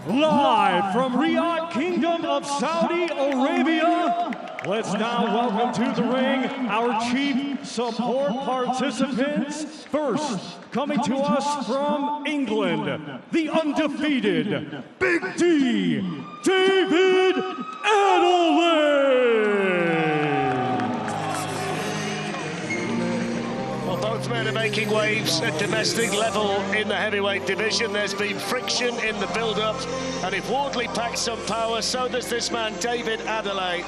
Live from Riyadh, Kingdom of Saudi Arabia, let's now welcome to the ring our chief support participants. First, coming to us from England, the undefeated Big D, David Adeleye. Both men are making waves at domestic level in the heavyweight division. There's been friction in the build-up, and if Wardley packs some power, so does this man, David Adeleye,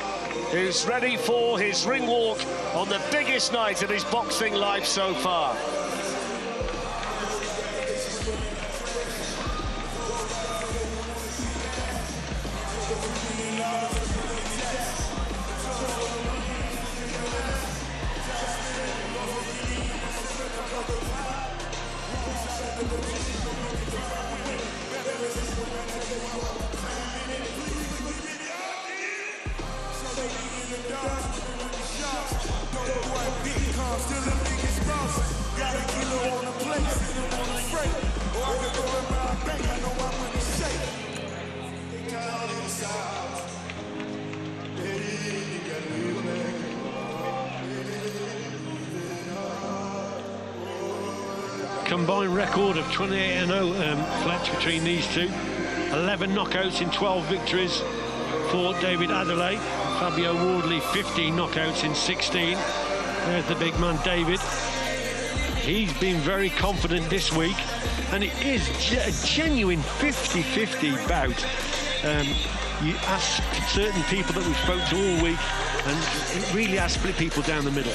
who's ready for his ring walk on the biggest night of his boxing life so far. Combined record of 28-0, Fletch, between these two. 11 knockouts in 12 victories for David Adeleye. Fabio Wardley, 15 knockouts in 16. There's the big man, David. He's been very confident this week, and it is a genuine 50-50 bout. You ask certain people that we spoke to all week, and it really has split people down the middle.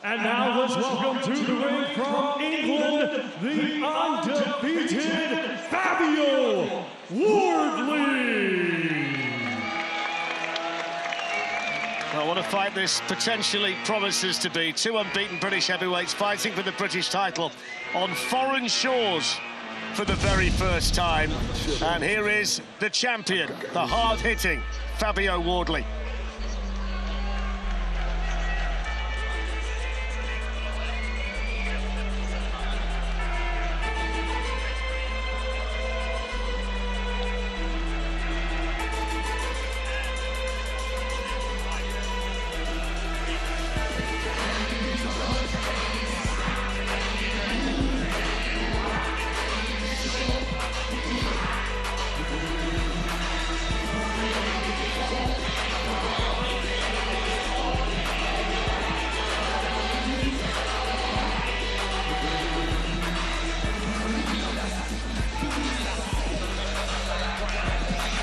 And now let's welcome to the ring from England, the undefeated Fabio Wardley. Well, what a fight this potentially promises to be. Two unbeaten British heavyweights fighting for the British title on foreign shores for the very first time. And here is the champion, the hard-hitting Fabio Wardley.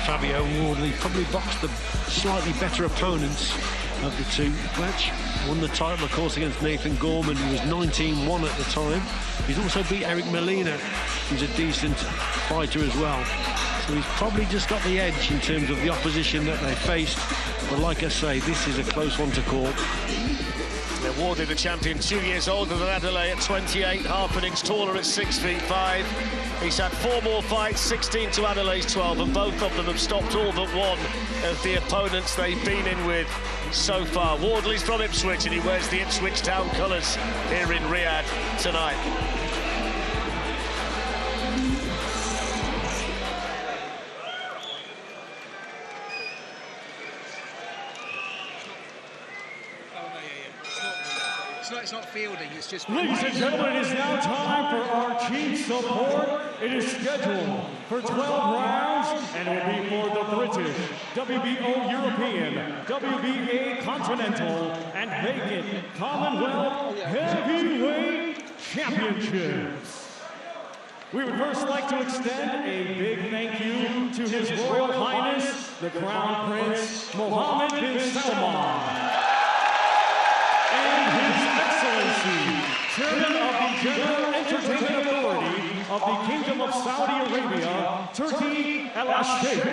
Fabio Wardley probably boxed the slightly better opponents of the two. Fletch won the title, of course, against Nathan Gorman, who was 19-1 at the time. He's also beat Eric Molina, who's a decent fighter as well. So he's probably just got the edge in terms of the opposition that they faced. But like I say, this is a close one to call. Wardley, the champion, 2 years older than Adeleye at 28, half an inch taller at 6'5". He's had 4 more fights, 16 to Adelaye's 12, and both of them have stopped all but one of the opponents they've been in with so far. Wardley's from Ipswich, and he wears the Ipswich Town colours here in Riyadh tonight. It's not fielding, it's just... Ladies and gentlemen, it is now time for our chief support. It is scheduled for 12 rounds, and it will be for the British, WBO European, WBA Continental, and vacant Commonwealth Heavyweight Championships. We would first like to extend a big thank you to His Royal Highness, the Crown Prince Mohammed bin Salman, and His Excellency, Chairman of the General Entertainment Authority of the Kingdom of Saudi Arabia, Turkey, Al-Sheikh.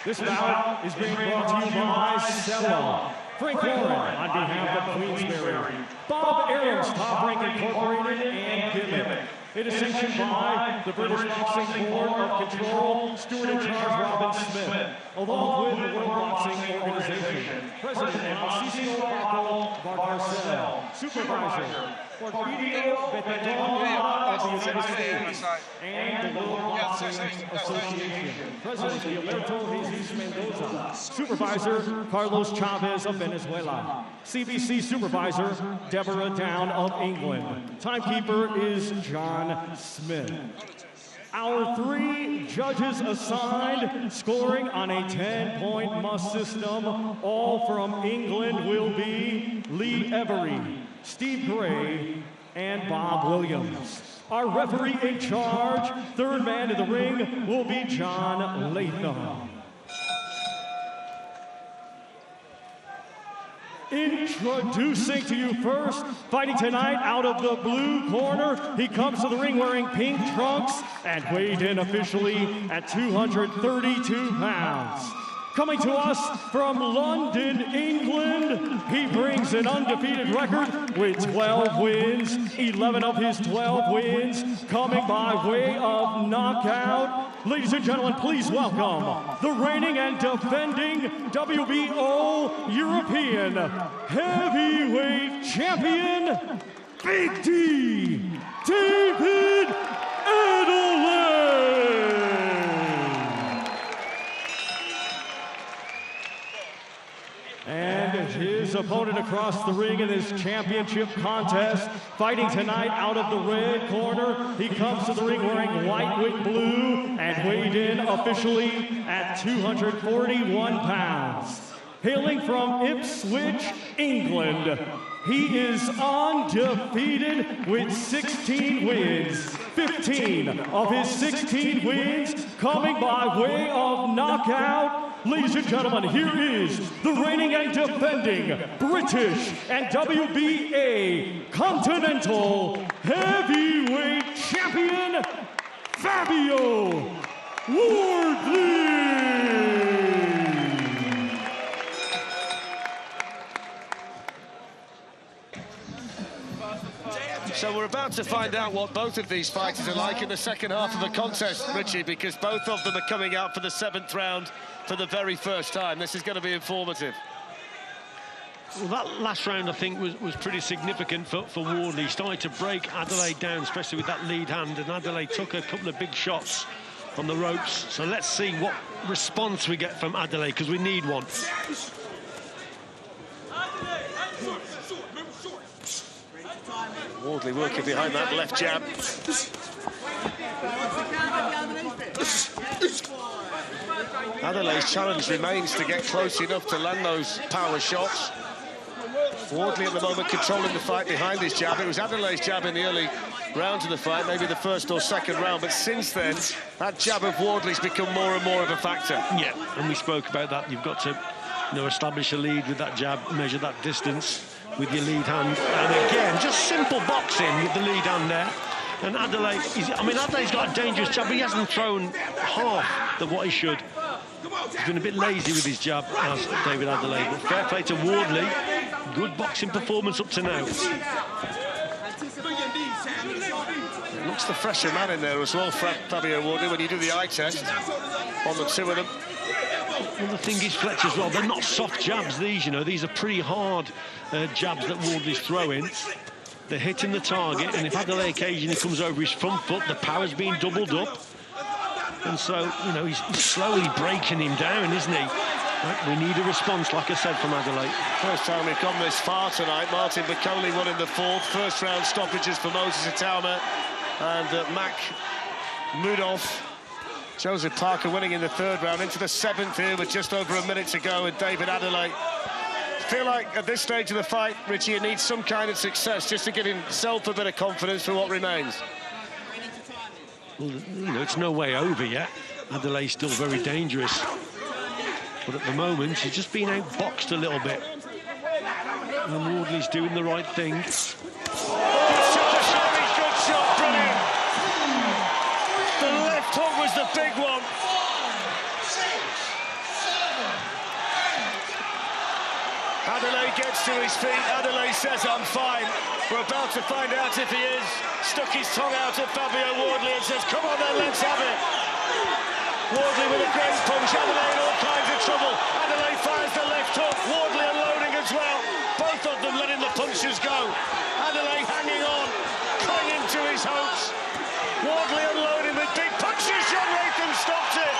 This bout is being brought to you by Stella, Frank Warren on behalf of Queensberry. Bob Arams, Top Rank Incorporated and Gimmick. It is sanctioned by the British Boxing Board of Control, Steward in Charge Robin Smith, along with the World Boxing Organization. President Alciso Paco Vargarcel, Supervisor for Video Veterinariana of the United States and the World Boxing Association. President Gilberto Jesus Mendoza, Supervisor Carlos Chavez of Venezuela. CBC Supervisor Deborah Down of England. Timekeeper is John Smith. Our 3 judges assigned, scoring on a 10-point must system, all from England, will be Lee Every, Steve Gray, and Bob Williams. Our referee in charge, 3rd man in the ring, will be John Latham. Introducing to you first, fighting tonight out of the blue corner, he comes to the ring wearing pink trunks and weighed in officially at 232 pounds. Coming to us from London, England, he brings an undefeated record with 12 wins, 11 of his 12 wins coming by way of knockout. Ladies and gentlemen, please welcome the reigning and defending WBO European Heavyweight Champion, Big D, David Adeleye. And his opponent across the ring in this championship contest, fighting tonight out of the red corner. He comes to the ring wearing white with blue and weighed in officially at 241 pounds. Hailing from Ipswich, England, he is undefeated with 16 wins. 15 of his 16 wins coming by way of knockout. Ladies and gentlemen, here is the reigning and defending British and WBA Continental Heavyweight Champion, Fabio Wardley. So we're about to find out what both of these fighters are like in the second half of the contest, Richie, because both of them are coming out for the 7th round for the very first time. This is going to be informative. Well, that last round, I think, was pretty significant for Wardley. He started to break Adeleye down, especially with that lead hand, and Adeleye took a couple of big shots on the ropes. So let's see what response we get from Adeleye, because we need one. Wardley working behind that left jab. Adelaye's challenge remains to get close enough to land those power shots. Wardley at the moment controlling the fight behind his jab. It was Adelaye's jab in the early rounds of the fight, maybe the first or second round, but since then, that jab of Wardley's become more and more of a factor. Yeah, and we spoke about that. You've got to, establish a lead with that jab, measure that distance with your lead hand. And again, just simple boxing with the lead hand there. And Adeleye, Adelaye's got a dangerous jab, but he hasn't thrown half of what he should. He's been a bit lazy with his jab, as David Adeleye. But fair play to Wardley. Good boxing performance up to now. Looks the fresher man in there as well, Fabio Wardley, when you do the eye test on the 2 of them. Well, the thing is, Fletcher, as well, they're not soft jabs, these, these are pretty hard jabs that Wardley's throwing. They're hitting the target, and if Adeleye occasionally comes over his front foot, the power's being doubled up. And so, he's slowly breaking him down, isn't he? We need a response, like I said, from Adeleye. First time we've gone this far tonight. Martin Bacoli won in the 4th. First round stoppages for Moses Itauma and Mac Mudolph. Joseph Parker winning in the 3rd round, into the 7th here with just over a minute to go, and David Adeleye. Feel like at this stage of the fight, Richie, he needs some kind of success just to give himself a bit of confidence for what remains. Well, it's no way over yet. Adeley's still very dangerous. But at the moment, he's just been outboxed a little bit. And Wardley's doing the right thing. Good shot, brilliant. The left hook was the big one. Adeleye gets to his feet. Adeleye says, I'm fine. We're about to find out if he is. Stuck his tongue out at Fabio Wardley and says, come on then, let's have it. Wardley with a great punch. Adeleye in all kinds of trouble. Adeleye fires the left hook. Wardley unloading as well. Both of them letting the punches go. Adeleye hanging on, clinging to his hopes. Wardley unloading with big punches. John Latham stopped it.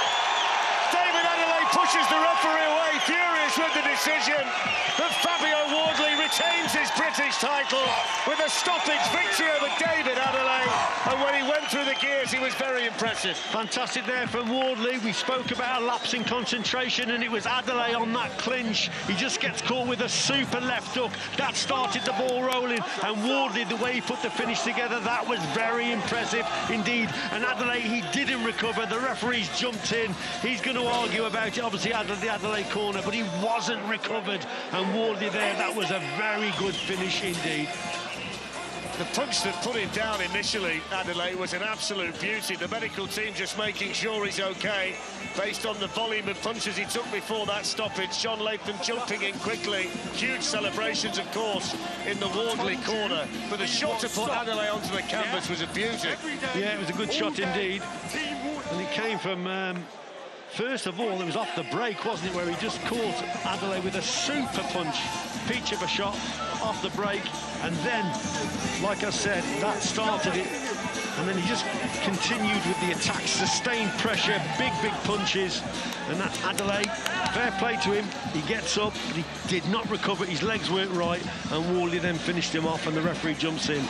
David Adeleye pushes the referee away, furious with the decision. But Fabio Wardley retains his British title with a stoppage victory over David Adeleye. And when he went through the gears, he was very impressive. Fantastic there from Wardley. We spoke about a lapse in concentration, and it was Adeleye on that clinch. He just gets caught with a super left hook. That started the ball rolling. And Wardley, the way he put the finish together, that was very impressive indeed. And Adeleye, he didn't recover. The referee's jumped in. He's going to argue about it, obviously, the Adeleye corner, but he wasn't recovered. And Wardley there, that was a very good finish indeed. The punch that put him down initially, Adeleye, was an absolute beauty. The medical team just making sure he's okay based on the volume of punches he took before that stoppage. John Latham jumping in quickly. Huge celebrations, of course, in the Wardley corner. But the shot to put Adeleye onto the canvas was a beauty. Yeah, it was a good shot indeed. And it came from... first of all, it was off the break, wasn't it, where he just caught Adeleye with a super punch, peach of a shot off the break, and then, like I said, that started it, and then he just continued with the attacks, sustained pressure, big punches, and that Adeleye, fair play to him, he gets up, but he did not recover, his legs weren't right, and Wardley then finished him off, and the referee jumps in.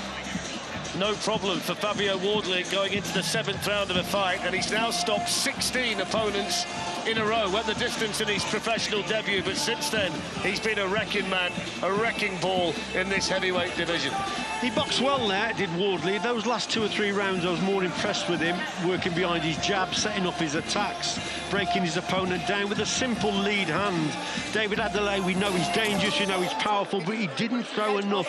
No problem for Fabio Wardley going into the 7th round of a fight, and he's now stopped 16 opponents in a row. Went the distance in his professional debut, but since then he's been a wrecking man, a wrecking ball in this heavyweight division. He boxed well there, did Wardley. Those last 2 or 3 rounds I was more impressed with him, working behind his jab, setting up his attacks, breaking his opponent down with a simple lead hand. David Adeleye, we know he's dangerous, we know he's powerful, but he didn't throw enough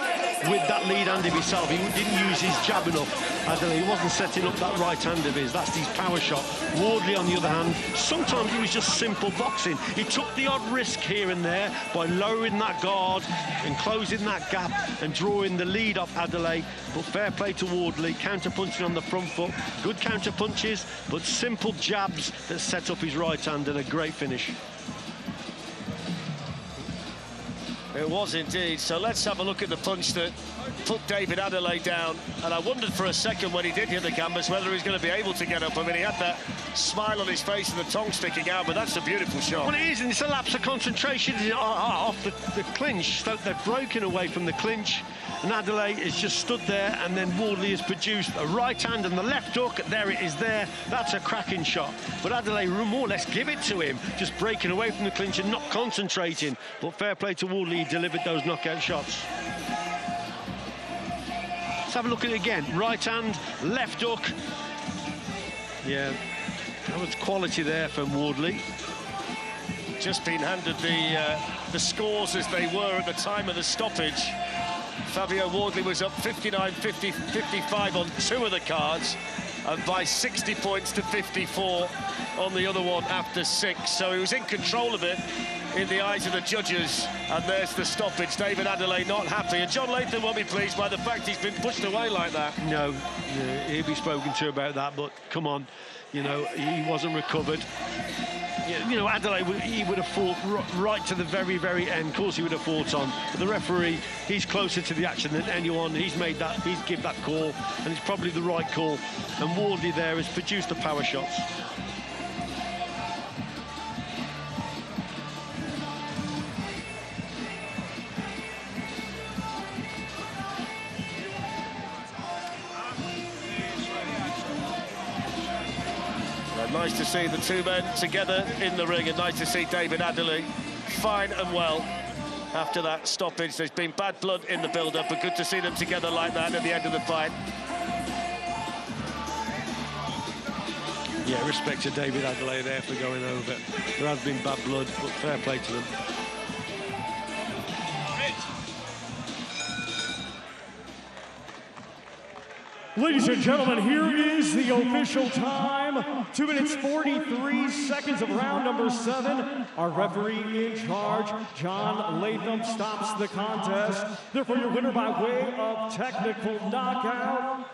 with that lead hand of himself. He didn't use his jab enough. Adeleye, he wasn't setting up that right hand of his. That's his power shot. Wardley, on the other hand, sometimes it was just simple boxing. He took the odd risk here and there by lowering that guard and closing that gap and drawing the lead off Adeleye. But fair play to Wardley, counter-punching on the front foot. Good counter-punches, but simple jabs that set up his right hand, and a great finish. It was indeed. So let's have a look at the punch that put David Adeleye down. And I wondered for a second when he did hit the canvas whether he was going to be able to get up. I mean, he had that smile on his face and the tongue sticking out, but that's a beautiful shot. Well, it is, and it's a lapse of concentration off the clinch. So they've broken away from the clinch, and Adeleye has just stood there, and then Wardley has produced a right hand and the left hook. There it is there. That's a cracking shot. But Adeleye more or less give it to him, just breaking away from the clinch and not concentrating. But fair play to Wardley, he delivered those knockout shots. Let's have a look at it again. Right hand, left hook. Yeah, that was quality there from Wardley. Just been handed the scores as they were at the time of the stoppage. Fabio Wardley was up 59-55 on 2 of the cards, and by 60 points to 54 on the other one after 6. So he was in control of it in the eyes of the judges, and there's the stoppage. David Adeleye not happy, and John Latham won't be pleased by the fact he's been pushed away like that. No, he'll be spoken to about that, but come on, you know, he wasn't recovered. You know, Adeleye, he would have fought right to the very end. Of course he would have fought on, but the referee, he's closer to the action than anyone. He's give that call, and it's probably the right call. And Wardley there has produced the power shots. Nice to see the 2 men together in the ring, and nice to see David Adeleye fine and well after that stoppage. There's been bad blood in the build-up, but good to see them together like that at the end of the fight. Yeah, respect to David Adeleye there for going over. There has been bad blood, but fair play to them. Ladies and gentlemen, here is the official time. 2 minutes 43 seconds of round number 7. Our referee in charge, John Latham, stops the contest. Therefore, your winner by way of technical knockout,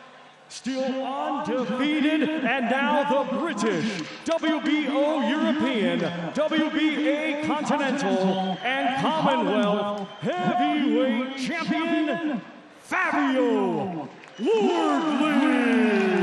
still undefeated, and now the British WBO European, WBA Continental, and Commonwealth Heavyweight Champion, Fabio Wardley.